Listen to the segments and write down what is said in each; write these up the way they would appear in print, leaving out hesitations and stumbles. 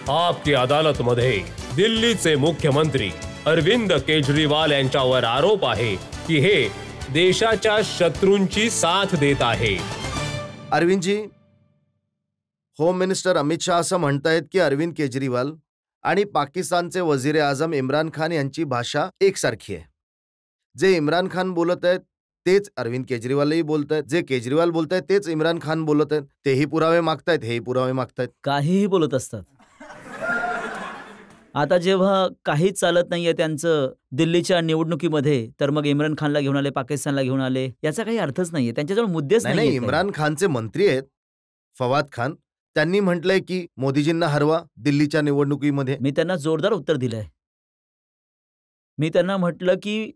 आपकी अदालतमध्ये दिल्लीचे मुख्यमंत्री अरविंद केजरीवाल यांच्यावर आरोप आहे की हे देशाच्या शत्रूंची साथ देत आहे. अरविंदजी, होम मिनिस्टर अमित शाह असं म्हणतायत की अरविंद केजरीवाल आणि पाकिस्तानचे वजीर आझम इम्रान खान यांची भाषा एकसारखी आहे. जे इम्रान खान बोलत आहेत तेच अरविंद केजरीवालही बोलत आहेत, जे केजरीवाल बोलत आहेत तेच इम्रान खान बोलत आहेत. तेही पुरावे मागतायत, हेही पुरावे मागतायत. काहीही बोलत असतात. आता जेव्हा काहीच चालत नाहीये त्यांचं दिल्लीच्या निवडणुकीमध्ये, तर मग इम्रान खानला घेऊन आले, पाकिस्तानला घेऊन आले, याचा काही अर्थच नाहीये. त्यांच्याजवळ मुद्देच नाही. इम्रान खानचे मंत्री आहेत फवाद खान, त्यांनी म्हटलंय की मोदीजींना हरवा दिल्लीच्या निवडणुकीमध्ये. मी त्यांना जोरदार उत्तर दिलंय. मी त्यांना म्हटलं की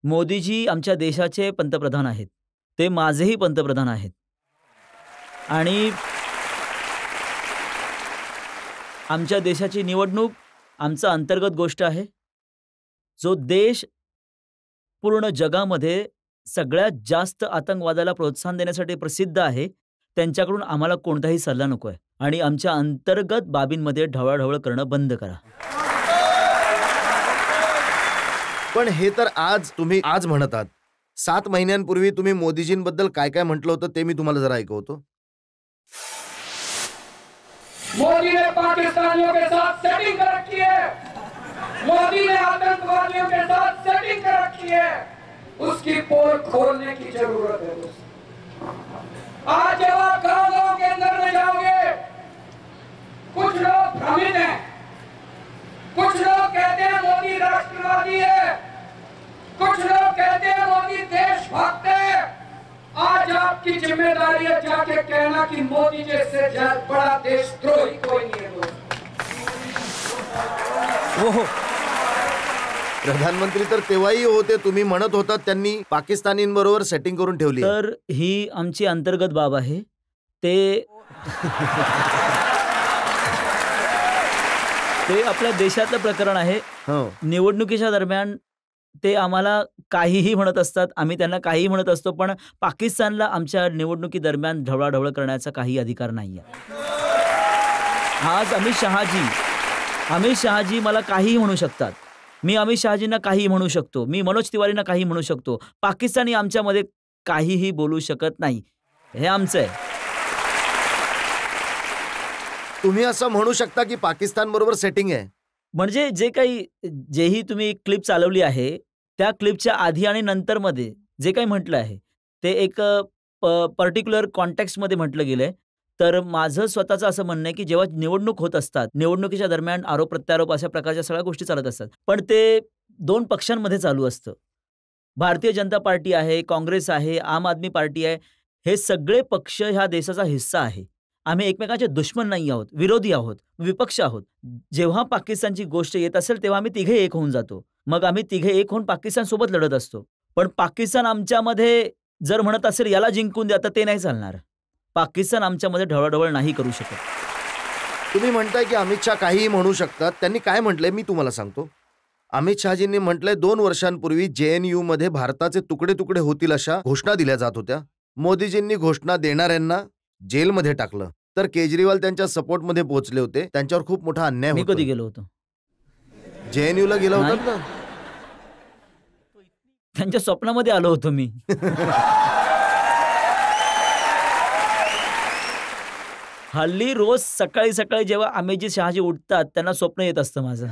मोदीजी आमच्या देशाचे पंतप्रधान आहेत, ते माझेही पंतप्रधान आहेत आणि आमच्या देशाची निवडणूक आमचा अंतर्गत गोष्ट आहे. जो देश पूर्ण जगामध्ये सगळ्यात जास्त आतंकवादाला प्रोत्साहन देण्यासाठी प्रसिद्ध आहे, त्यांच्याकडून आम्हाला कोणताही सल्ला नको आहे आणि आमच्या अंतर्गत बाबींमध्ये ढवळाढवळ करणं बंद करा. पण हे तर तुम्ही आज म्हणत आहात. 7 महिन्यांपूर्वी तुम्ही मोदीजींबद्दल काय काय म्हटलं होतं ते मी तुम्हाला जरा ऐकवतो. मोदी ने पाकिस्तानियों के साथ सेटिंग कर रखी है, मोदी ने आतंकवादियों के साथ सेटिंग कर रखी है, उसकी पोल खोलने की जरूरत है. आज जब आप गांव के अंदर में जाओगे, कुछ लोग भ्रमित हैं, कुछ लोग कहते हैं मोदी राष्ट्रवादी है, कुछ लोग कहते हैं मोदी देशभक्त है. आज आपकी जिम्मेदारी है जाके कहना कि मोदी जैसे बड़ा देशद्रोही कोई नहीं है. प्रधानमंत्री तर तेव्हाही होते, तुम्ही म्हणत होता त्यांनी पाकिस्तानींबरोबर सेटिंग करून ठेवली. तर ही आमची अंतर्गत बाब आहे. ते आपल्या देशातलं प्रकरण आहे. निवडणुकीच्या दरम्यान ते आम्हाला काहीही म्हणत असतात, आम्ही त्यांना काहीही म्हणत असतो, पण पाकिस्तानला आमच्या निवडणुकी दरम्यान ढवळाढवळ करण्याचा काही अधिकार नाहीये. आज अमित शहाजी मला काहीही म्हणू शकतात, मी अमित शहाजींना काहीही म्हणू शकतो, मी मनोज तिवारींना काही म्हणू शकतो. पाकिस्तानी आमच्यामध्ये काहीही बोलू शकत नाही. हे आमचं आहे. तुम्ही असं म्हणू शकता की पाकिस्तान बरोबर सेटिंग आहे? म्हणजे जेही तुम्ही क्लिप चालवली आहे, त्या क्लिपच्या आधी आणि नंतरमध्ये जे काही म्हटलं आहे ते एक पर्टिक्युलर कॉन्टेक्स्टमध्ये म्हटलं गेलंय. तर माझं स्वतःचं असं म्हणणं आहे की जेव्हा निवडणूक होत असतात, निवडणुकीच्या दरम्यान आरोप प्रत्यारोप अशा प्रकारच्या सगळ्या गोष्टी चालत असतात, पण ते 2 पक्षांमध्ये चालू असतं. भारतीय जनता पार्टी आहे, काँग्रेस आहे, आम आदमी पार्टी आहे, हे सगळे पक्ष ह्या देशाचा हिस्सा आहे. आम्ही एकमेकांचे दुश्मन नाही आहोत, विरोधी आहोत, विपक्ष आहोत. जेव्हा पाकिस्तानची गोष्ट येत असेल तेव्हा आम्ही तिघे एक होऊन जातो. मग आम्ही तिघे एक होऊन पाकिस्तान सोबत लढत असतो. पण पाकिस्तान आमच्यामध्ये जर म्हणत असेल याला जिंकून द्या, तर ते नाही चालणार. पाकिस्तान आमच्यामध्ये ढवळाढवळ नाही करू शकत. तुम्ही म्हणताय की अमित शहा काहीही म्हणू शकतात. त्यांनी काय म्हटलंय मी तुम्हाला सांगतो. अमित शहाजींनी म्हटलंय 2 वर्षांपूर्वी JNU मध्ये भारताचे तुकडे तुकडे होतील अशा घोषणा दिल्या जात होत्या. मोदीजींनी घोषणा देणाऱ्यांना जेलमध्ये टाकलं. तर केजरीवाल त्यांच्या सपोर्टमध्ये पोहोचले होते. त्यांच्यावर खूप मोठा अन्याय होतो. मी कधी गेलो होतो? JNU ला गेला होता ना? त्यांच्या स्वप्नामध्ये आलो होतो मी. हल्ली रोज सकाळी सकाळी जेव्हा अमितजी शहाजी उठतात त्यांना स्वप्न येत असतं माझं.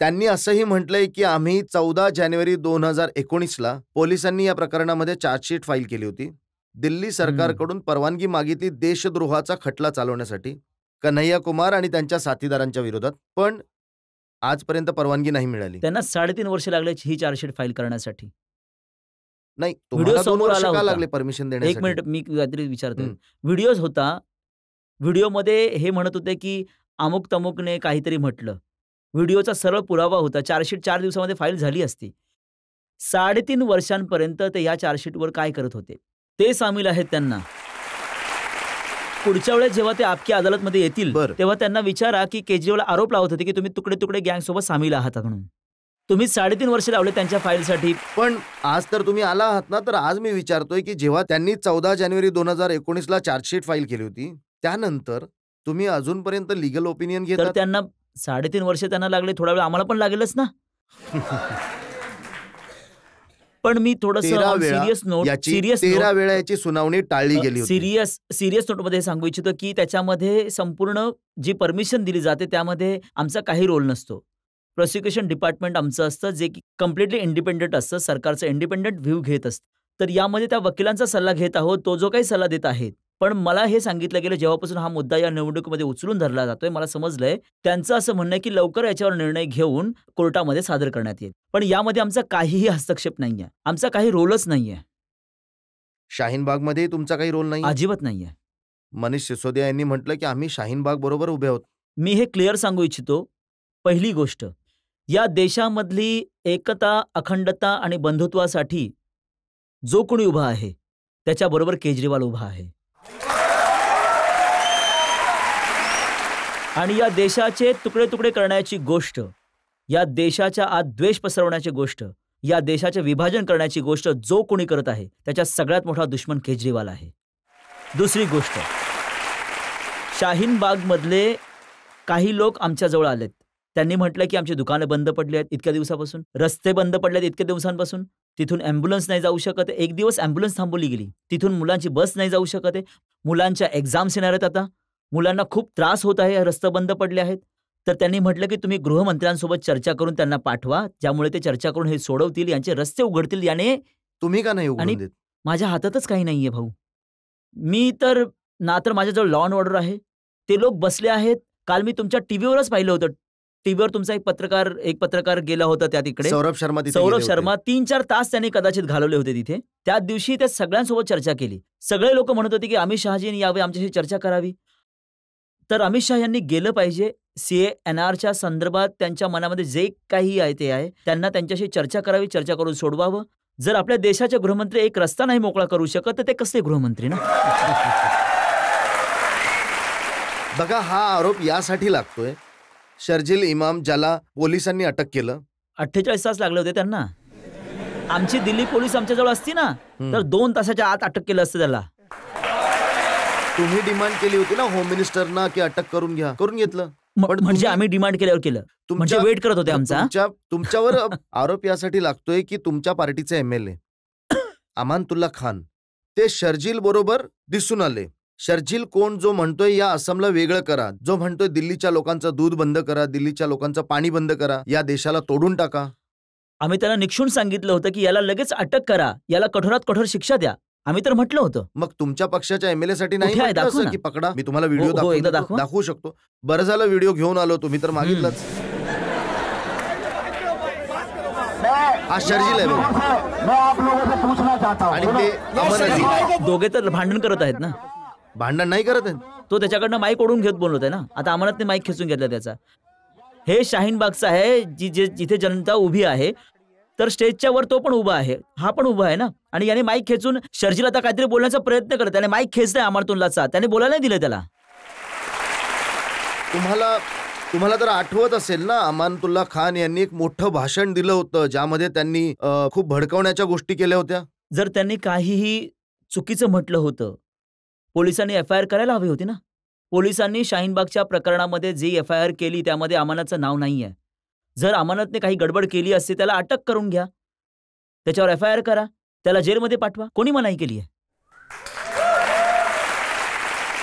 त्यांनी असंही म्हटलंय की आम्ही 14 जानेवारी 2019ला पोलिसांनी या प्रकरणामध्ये चार्जशीट फाईल केली होती. दिल्ली सरकारकडून परवानगी मागितली देशद्रोहाचा खटला चालवण्यासाठी कन्हैया कुमार आणि त्यांच्या साथीदारांच्या विरोधात, पण आजपर्यंत परवानगी नाही मिळाली. त्यांना 3.5 वर्ष लागले ही चार्जशीट फाईल करण्यासाठी. नाही, तुम्हाला 2 वर्ष का लागले परमिशन देण्यासाठी? 1 मिनिट, मी काहीतरी विचारतोय. व्हिडिओज होता, व्हिडिओमध्ये हे म्हणत होते की अमुक तमुकने काहीतरी म्हटलं. व्हिडिओचा सरळ पुरावा होता. चार्जशीट 4 दिवसामध्ये फाईल झाली असती. 3.5 वर्षांपर्यंत ते या चार्जशीटवर काय करत होते ते सामील आहेत. त्यांना पुढच्या वेळेस जेव्हा ते आपकी अदालतमध्ये येतील तेव्हा त्यांना विचारा की केजरीवाल आरोप लावत होते की तुम्ही तुकडे तुकडे गँग सोबत सामील आहात म्हणून. तुम्ही 3.5 वर्ष लावले त्यांच्या फाईलसाठी. पण आज तर तुम्ही आला आहात ना, तर आज मी विचारतोय की जेव्हा त्यांनी 14 जानेवारी 2019ला चार्जशीट फाईल केली होती, त्यानंतर तुम्ही अजूनपर्यंत लिगल ओपिनियन तर घेतात? त्यांना 3.5 वर्ष त्यांना लागले, थोडा वेळ आम्हाला पण लागेलच ना. पण मी थोडंसं 13 वेळा सिरियस नोट याची सिरियस 13 वेळा याची सुनावणी टाळली गेली होती. सिरियस नोटमध्ये सांगू इच्छितो की त्याच्यामध्ये संपूर्ण जी परमिशन दिली जाते त्यामध्ये आमचा काही रोल नसतो. प्रोसिक्युशन डिपार्टमेंट आमचं असतं, जे की कम्प्लिटली इंडिपेंडंट असतं, सरकारचं इंडिपेंडंट व्ह्यू घेत असतं. तर यामध्ये त्या वकिलांचा सल्ला घेत आहोत, तो जो काही सल्ला देत आहेत. पण मला हे सांगितलं गेलं जेव्हापासून हा मुद्दा या निवडणुकीमध्ये उचलून धरला जातोय, मला समजलंय त्यांचं असं म्हणणं आहे की लवकर याच्यावर निर्णय घेऊन कोर्टामध्ये सादर करण्यात येईल. पण यामध्ये आमचा काहीही हस्तक्षेप नाहीये, आमचा काही रोलच नाहीये, शाहीनबागमध्ये तुमचा काही रोल नाही? अजिबात नाहीये. मनीष सिसोदिया यांनी म्हटलं की आम्ही शाहीनबाग बरोबर उभे आहोत. मी हे क्लिअर सांगू इच्छितो. पहिली गोष्ट, या देशामधली एकता, अखंडता आणि बंधुत्वासाठी जो कोणी उभा आहे त्याच्याबरोबर केजरीवाल उभा आहे. आणि या देशाचे तुकडे तुकडे करण्याची गोष्ट, या देशाच्या आत द्वेष पसरवण्याची गोष्ट, या देशाचे विभाजन करण्याची गोष्ट जो कोणी करत आहे त्याच्या सगळ्यात मोठा दुश्मन केजरीवाल आहे. दुसरी गोष्ट, शाहीनबागमधले काही लोक आमच्याजवळ आलेत. त्यांनी म्हटलं की आमची दुकानं बंद पडली आहेत इतक्या दिवसापासून, रस्ते बंद पडले आहेत इतक्या दिवसांपासून, तिथून ॲम्ब्युलन्स नाही जाऊ शकत आहे. एक दिवस ॲम्ब्युलन्स थांबवली गेली, तिथून मुलांची बस नाही जाऊ शकत आहे, मुलांच्या एक्झाम्स येणार आहेत आता, मुलांना खूप त्रास होत आहे, रस्ते बंद पडले आहेत. तर त्यांनी म्हटलं की तुम्ही गृहमंत्र्यांसोबत चर्चा करून त्यांना पाठवा, ज्यामुळे ते चर्चा करून हे सोडवतील, यांचे रस्ते उघडतील. याने तुम्ही का नाही आणि उघडून देत? माझ्या हातातच काही नाहीये भाऊ. मी तर ना तर माझ्याजवळ लॉ अँड ऑर्डर आहे, ते लोक बसले आहेत. काल मी तुमच्या टीव्हीवरच पाहिलं होतं, टीव्हीवर तुमचा एक पत्रकार गेला होता त्या तिकडे, सौरभ शर्मा तिथे सौरभ गेले होते. शर्मा 3-4 तास त्यांनी कदाचित घालवले होते तिथे. त्या दिवशी त्या सगळ्यांसोबत चर्चा केली. सगळे लोक म्हणत होते की अमित शहाजींनी यावे, आमच्याशी चर्चा करावी. तर अमित शहा यांनी गेलं पाहिजे. CANRच्या संदर्भात त्यांच्या मनामध्ये जे काही आहे ते आहे, त्यांना त्यांच्याशी चर्चा करावी, चर्चा करून सोडवावं. जर आपल्या देशाचे गृहमंत्री एक रस्ता नाही मोकळा करू शकत तर ते कसले गृहमंत्री ना. बघा, हा आरोप यासाठी लागतोय, शर्जील इमाम ज्याला पोलिसांनी अटक केलं, 48 तास लागले होते त्यांना. आमची दिल्ली पोलीस आमच्याजवळ असती ना तर 2 तासाच्या आत अटक केलं असतं त्याला. तुम्ही डिमांड केली होती ना होम मिनिस्टरना की अटक करून घ्या, करून घेतलं. पण म्हणजे आम्ही डिमांड केल्यावर केलं, म्हणजे वेट करत होते आमचा. तुमच्यावर आरोप यासाठी लागतोय की तुमच्या पार्टीचे MLA अमानतुल्ला खान ते शर्जील बरोबर दिसून आले. शर्जील कोण? जो म्हणतोय या असमला वेगळं करा, जो म्हणतोय दिल्लीच्या लोकांचं दूध बंद करा, दिल्लीच्या लोकांचं पाणी बंद करा, या देशाला तोडून टाका. आम्ही त्यांना निक्षून सांगितलं होतं की याला लगेच अटक करा, याला कठोरात कठोर शिक्षा द्या, आम्ही तर म्हटलं होतं. मग तुमच्या पक्षाच्या MLA साठी नाही कुठे आहे? म्हटलं दाखवा असं ना. की पकडा, मी तुम्हाला व्हिडिओ हो, एकदा दाखवा. दाखवू शकतो. बरं झालं व्हिडिओ घेऊन आलो, तुम्ही तर मागितलंच. हा शर्जील आहे बघा. आणि ते अमन अजीज दोघे तर भांडण करत आहेत ना. भांडण नाही करत आहेत. तो त्याच्याकडनं माईक ओढून घेत बोलत आहे ना. आता अमनाथने माईक खेचून घेतला त्याचा. हे शाहीनबागचं आहे, जिथे जनता उभी आहे, तर स्टेजच्या वर तो पण उभा आहे, हा पण उभा आहे ना. आणि याने माईक खेचून शर्जील आता काहीतरी बोलण्याचा प्रयत्न करत, त्याने माईक खेचलाय अमरतुल्लाचा, त्याने बोलायला नाही दिलं त्याला. तुम्हाला तर आठवत असेल ना, अमानतुल्ला खान यांनी एक मोठं भाषण दिलं होतं ज्यामध्ये त्यांनी खूप भडकवण्याच्या गोष्टी केल्या होत्या. जर त्यांनी काहीही चुकीचं म्हटलं होतं, पोलिसांनी FIR करायला हवी होती ना. पोलिसांनी शाहीनबागच्या प्रकरणामध्ये जी FIR केली त्यामध्ये अमानतचं नाव नाहीये. जर अमानतने काही गडबड केली असती त्याला अटक करून घ्या, त्याच्यावर FIR करा, त्याला जेलमध्ये पाठवा, कोणी मनाई केली आहे?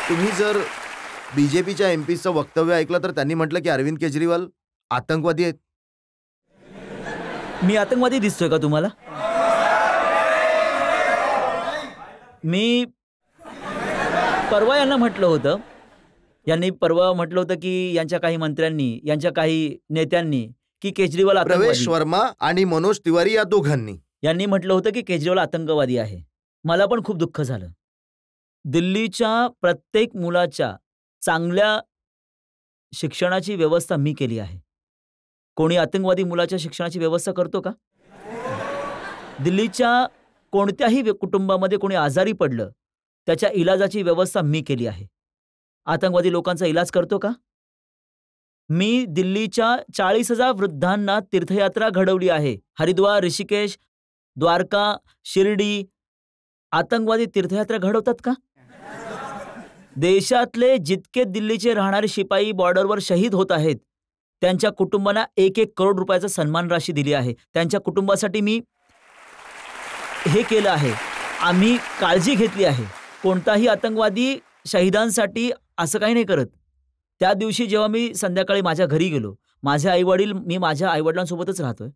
तुम्ही जर BJPच्या MPचं वक्तव्य ऐकलं तर त्यांनी म्हटलं की अरविंद केजरीवाल आतंकवादी आहेत. मी आतंकवादी दिसतोय का तुम्हाला? मी परवा यांना म्हटलं होतं, परवा म्हटलं होतं की यांच्या काही मंत्र्यांनी, यांच्या काही नेत्यांनी की केजरीवाल प्रवेश आतंकवादी. वर्मा आणि मनोज तिवारी या दोघांनी यांनी म्हटलं होतं की केजरीवाल आतंकवादी आहे. मला पण खूप दुःख झालं. दिल्लीच्या प्रत्येक मुलाच्या चांगल्या शिक्षणाची व्यवस्था मी केली आहे. कोणी आतंकवादी मुलाच्या शिक्षणाची व्यवस्था करतो का? दिल्लीच्या कोणत्याही कुटुंबामध्ये कोणी आजारी पडलं त्याच्या इलाजाची व्यवस्था मी केली आहे. आतंकवादी लोकांचा इलाज करतो का? मी दिल्लीच्या 40,000 वृद्धांना तीर्थयात्रा घडवली आहे. हरिद्वार, ऋषिकेश, द्वारका, शिर्डी. आतंकवादी तीर्थयात्रा घडवतात का? देशातले जितके दिल्लीचे राहणारे शिपाई बॉर्डरवर शहीद होत आहेत त्यांच्या कुटुंबांना 1-1 करोड रुपयाचा सन्मान राशी दिली आहे. त्यांच्या कुटुंबासाठी मी हे केलं आहे. आम्ही काळजी घेतली आहे. कोणताही आतंकवादी शहीदांसाठी असं काही नाही करत. त्या दिवशी जेव्हा मी संध्याकाळी माझ्या घरी गेलो, मी माझ्या आईवडिलांसोबतच राहतोय,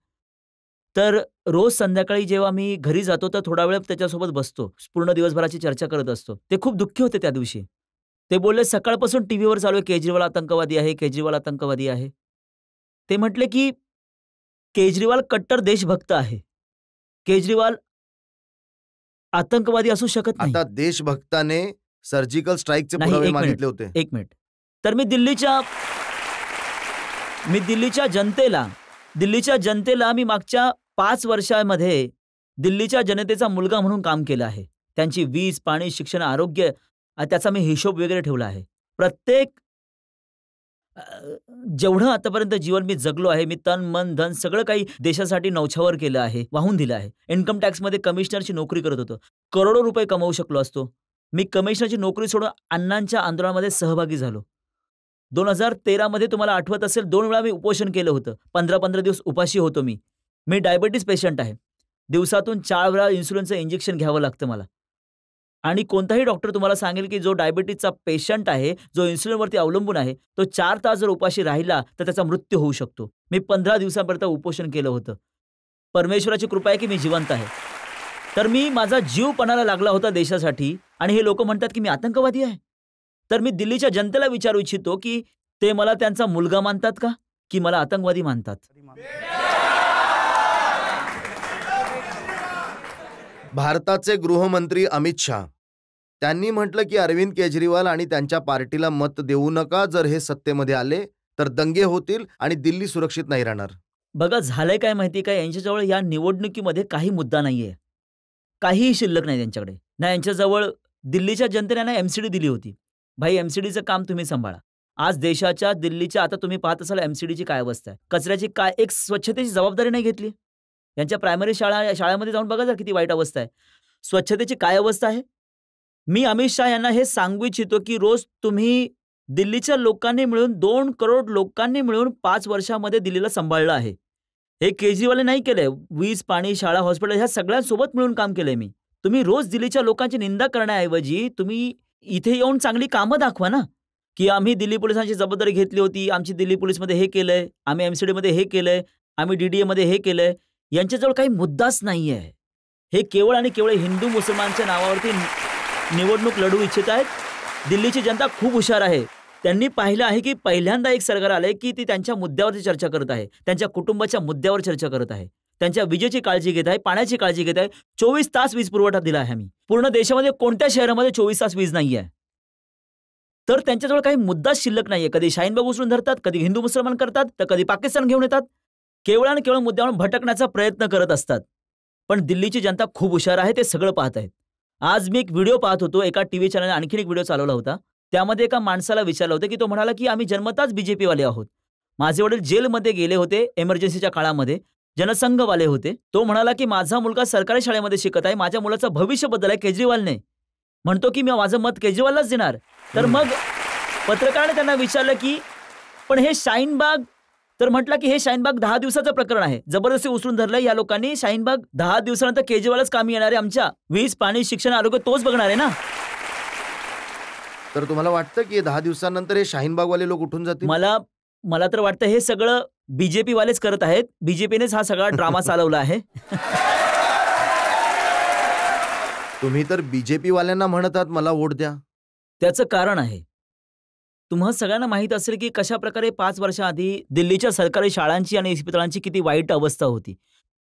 तर रोज संध्याकाळी जेव्हा मी घरी जातो तर थोडा वेळ त्याच्यासोबत बसतो, पूर्ण दिवसभराची चर्चा करत असतो. ते खूप दुःखी होते त्या दिवशी. ते बोलले सकाळपासून टीव्हीवर चालू आहे केजरीवाल आतंकवादी आहे, केजरीवाल आतंकवादी आहे. ते म्हटले की केजरीवाल कट्टर देशभक्त आहे, केजरीवाल आतंकवादी असू शकत नाही. आता देशभक्ताने सर्जिकल स्ट्राईकचे पुरावे मागितले होते. एक मिनिट. तर मी दिल्लीच्या जनतेला मी मागच्या 5 वर्षामध्ये दिल्लीच्या जनतेचा मुलगा म्हणून काम केलं आहे. त्यांची वीज, पाणी, शिक्षण, आरोग्य त्याचा मी हिशोब वगैरे ठेवला आहे. प्रत्येक जेवढं आतापर्यंत जीवन मी जगलो आहे, मी तन मन धन सगळं काही देशासाठी नौछावर केलं आहे, वाहून दिलं आहे. इन्कम टॅक्समध्ये कमिशनरची नोकरी करत होतो, करोडो रुपये कमवू शकलो असतो. मी कमिशनरची नोकरी सोडून अण्णांच्या आंदोलनामध्ये सहभागी झालो. 2013 मध्ये तुम्हाला आठवत असेल 2 वेळा मी उपोषण केलं होतं. 15-15 दिवस उपाशी होतो मी. डायबिटीज पेशंट आहे. दिवसातून 4 वेळा इन्सुलिनचं इंजेक्शन घ्यावं लागतं मला. आणि कोणताही डॉक्टर तुम्हाला सांगेल की जो डायबिटीजचा पेशंट आहे, जो इन्सुलिनवरती अवलंबून आहे, तो 4 तास जर उपाशी राहिला तर त्याचा मृत्यू होऊ शकतो. मी 15 दिवसांपर्यंत उपोषण केलं होतं. परमेश्वराची कृपा आहे की मी जिवंत आहे. तर मी माझा जीव पणाला लागला होता देशासाठी. आणि हे लोक म्हणतात की मी आतंकवादी आहे. तर मी दिल्लीच्या जनतेला विचारू इच्छितो की ते मला त्यांचा मुलगा मानतात का, की मला आतंकवादी मानतात? भारताचे गृहमंत्री अमित शाह त्यांनी म्हटलं की अरविंद केजरीवाल आणि त्यांच्या पार्टीला मत देऊ नका. जर हे सत्तेमध्ये आले तर दंगे होतील आणि दिल्ली सुरक्षित नाही राहणार. बघा झालंय काय माहिती का, यांच्याजवळ या निवडणुकीमध्ये काही मुद्दा नाहीये, काहीही शिल्लक नाही त्यांच्याकडे. ना यांच्याजवळ दिल्लीच्या जनतेने एमसीडी दिली होती. भाई एमसीडीचं काम तुम्ही सांभाळा. आज देशाच्या दिल्लीच्या आता तुम्ही पाहत असाल एमसीडीची काय अवस्था आहे, कचऱ्याची काय, एक स्वच्छतेची जबाबदारी नाही घेतली. यांच्या प्रायमरी शाळामध्ये जाऊन बघा किती वाईट अवस्था आहे. स्वच्छतेची काय अवस्था आहे. मी अमित शाह यांना हे सांगू इच्छितो की रोज तुम्ही दिल्लीच्या लोकांनी मिळून 2 करोड लोकांनी मिळून 5 वर्षामध्ये दिल्लीला सांभाळलं आहे. हे केजरीवाल नाही केलंय. वीज, पाणी, शाळा, हॉस्पिटल ह्या सगळ्यांसोबत मिळून काम केलंय मी. तुम्ही रोज दिल्लीच्या लोकांची निंदा करण्याऐवजी तुम्ही इथे येऊन चांगली कामं दाखवा ना, की आम्ही दिल्ली पोलिसांची जबाबदारी घेतली होती, आमची दिल्ली पोलीसमध्ये हे केलंय, आम्ही एमसीडीमध्ये हे केलंय, आम्ही डीडीएमध्ये हे केलंय. यांच्याजवळ काही मुद्दाच नाही आहे. हे केवळ आणि केवळ हिंदू मुसलमानच्या नावावरती निवडणूक लढवू इच्छित आहेत. दिल्लीची जनता खूप हुशार आहे. त्यांनी पाहिलं आहे की पहिल्यांदा एक सरकार आलंय की ती त्यांच्या मुद्द्यावरती चर्चा करत आहे, त्यांच्या कुटुंबाच्या मुद्द्यावर चर्चा करत आहे, त्यांच्या विजेची काळजी घेत आहे, पाण्याची काळजी घेत आहे. 24 तास वीज पुरवठा दिला आहे आम्ही. पूर्ण देशामध्ये कोणत्या शहरामध्ये 24 तास वीज नाहीये. तर त्यांच्याजवळ काही मुद्दाच शिल्लक नाहीये. कधी शाहीनबाग उचलून धरतात, कधी हिंदू मुसलमान करतात, तर कधी पाकिस्तान घेऊन येतात. केवळ आणि केवळ मुद्द्यावर भटकण्याचा प्रयत्न करत असतात. पण दिल्लीची जनता खूप हुशार आहे, ते सगळं पाहत आहेत. आज मी एक व्हिडिओ पाहत होतो, एका टीव्ही चॅनलने आणखीन एक व्हिडिओ चालवला होता. त्यामध्ये एका माणसाला विचारलं होतं की तो म्हणाला की आम्ही जन्मताच बीजेपीवाले आहोत. माझे वडील जेलमध्ये गेले होते इमर्जन्सीच्या काळामध्ये, जनसंघवाले होते. तो म्हणाला की माझा मुलगा सरकारी शाळेमध्ये शिकत आहे, माझ्या मुलाचं भविष्य बदल आहे केजरीवालने. म्हणतो की मी माझं मत केजरीवाललाच देणार. तर मग पत्रकाराने त्यांना विचारलं की पण हे शाहीनबाग, तर म्हटलं की हे शाहीनबाग 10 दिवसाचं प्रकरण आहे, जबरदस्ती उचलून धरलं या लोकांनी. शाहीनबाग 10 दिवसानंतर केजरीवालच कामी येणार आहे. आमच्या वीज, पाणी, शिक्षण, आरोग्य तोच बघणार आहे ना. तर तुम्हाला वाटतं की 10 दिवसानंतर हे शाहीनबागवाले लोक उठून जातील? मला तर वाटतं हे सगळं बीजेपी वालेच करत आहेत. बीजेपीनेच हा सगळा ड्रामा चालवला आहे. तुम्ही तर बीजेपी वाल्यांना म्हणत आहात मला वोट द्या. त्याचं कारण आहे. तुम्हा सगळ्यांना माहित असेल की कशा प्रकारे 5 वर्षाआधी दिल्लीच्या सरकारी शाळांची आणि इस्पितळांची किती वाईट अवस्था होती.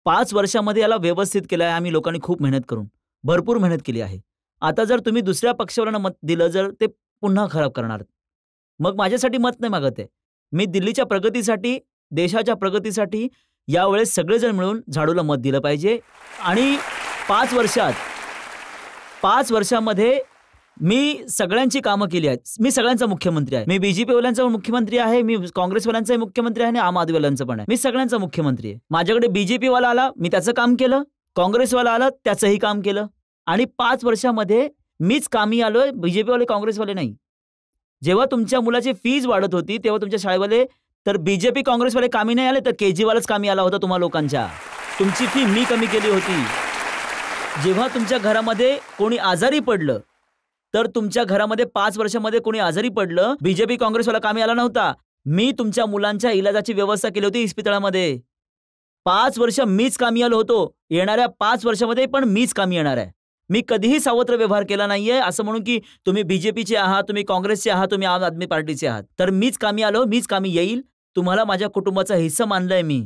5 वर्षामध्ये याला व्यवस्थित केलं आहे आम्ही लोकांनी, खूप मेहनत करून, भरपूर मेहनत केली आहे. आता जर तुम्ही दुसऱ्या पक्षावरनं मत दिलं, जर ते पुन्हा खराब करणार, मग माझ्यासाठी मत नाही मागत आहे. मी दिल्लीच्या प्रगतीसाठी, देशाच्या प्रगतीसाठी यावेळेस सगळेजण मिळून झाडूला मत दिलं पाहिजे. आणि 5 वर्षामध्ये मी सगळ्यांची कामं केली आहेत. मी सगळ्यांचा मुख्यमंत्री आहे. मी बीजेपी वाल्यांचा मुख्यमंत्री आहे, मी काँग्रेसवाल्यांचाही मुख्यमंत्री आहे आणि आम आदमीवाल्यांचं पण आहे. मी सगळ्यांचा मुख्यमंत्री आहे. माझ्याकडे बीजेपी वाला आला, मी त्याचं काम केलं. काँग्रेसवाला आला, त्याचंही काम केलं. आणि 5 वर्षामध्ये मीच कामी आलोय, बीजेपीवाले काँग्रेसवाले नाही. जेव्हा तुमच्या मुलाची फीज वाढत होती तेव्हा तुमच्या शाळेवाले तर बीजेपी काँग्रेसवाले कामी नाही आले, तर केजरीवालच कामी आला होता तुम्हा लोकांच्या. तुमची फी मी कमी केली होती. जेव्हा तुमच्या घरामध्ये कोणी आजारी पडलं तर तुमच्या घरामध्ये 5 वर्षामध्ये कोणी आजारी पडलं, बीजेपी काँग्रेसवाला कामी आला नव्हता. मी तुमच्या मुलांच्या इलाजाची व्यवस्था केली होती इस्पितळामध्ये. 5 वर्ष मीच कामी आलो होतो. येणाऱ्या 5 वर्षामध्ये पण मीच कामी येणार आहे. मी कधीही सावत्र व्यवहार केला नाहीये असं म्हणून की तुम्ही बीजेपीचे आहात, तुम्ही काँग्रेसचे आहात, तुम्ही आम आदमी पार्टीचे आहात. तर मीच कामी आलो, मीच कामी येईल. तुम्हाला माझ्या कुटुंबाचा हिस्सा मानलाय मी.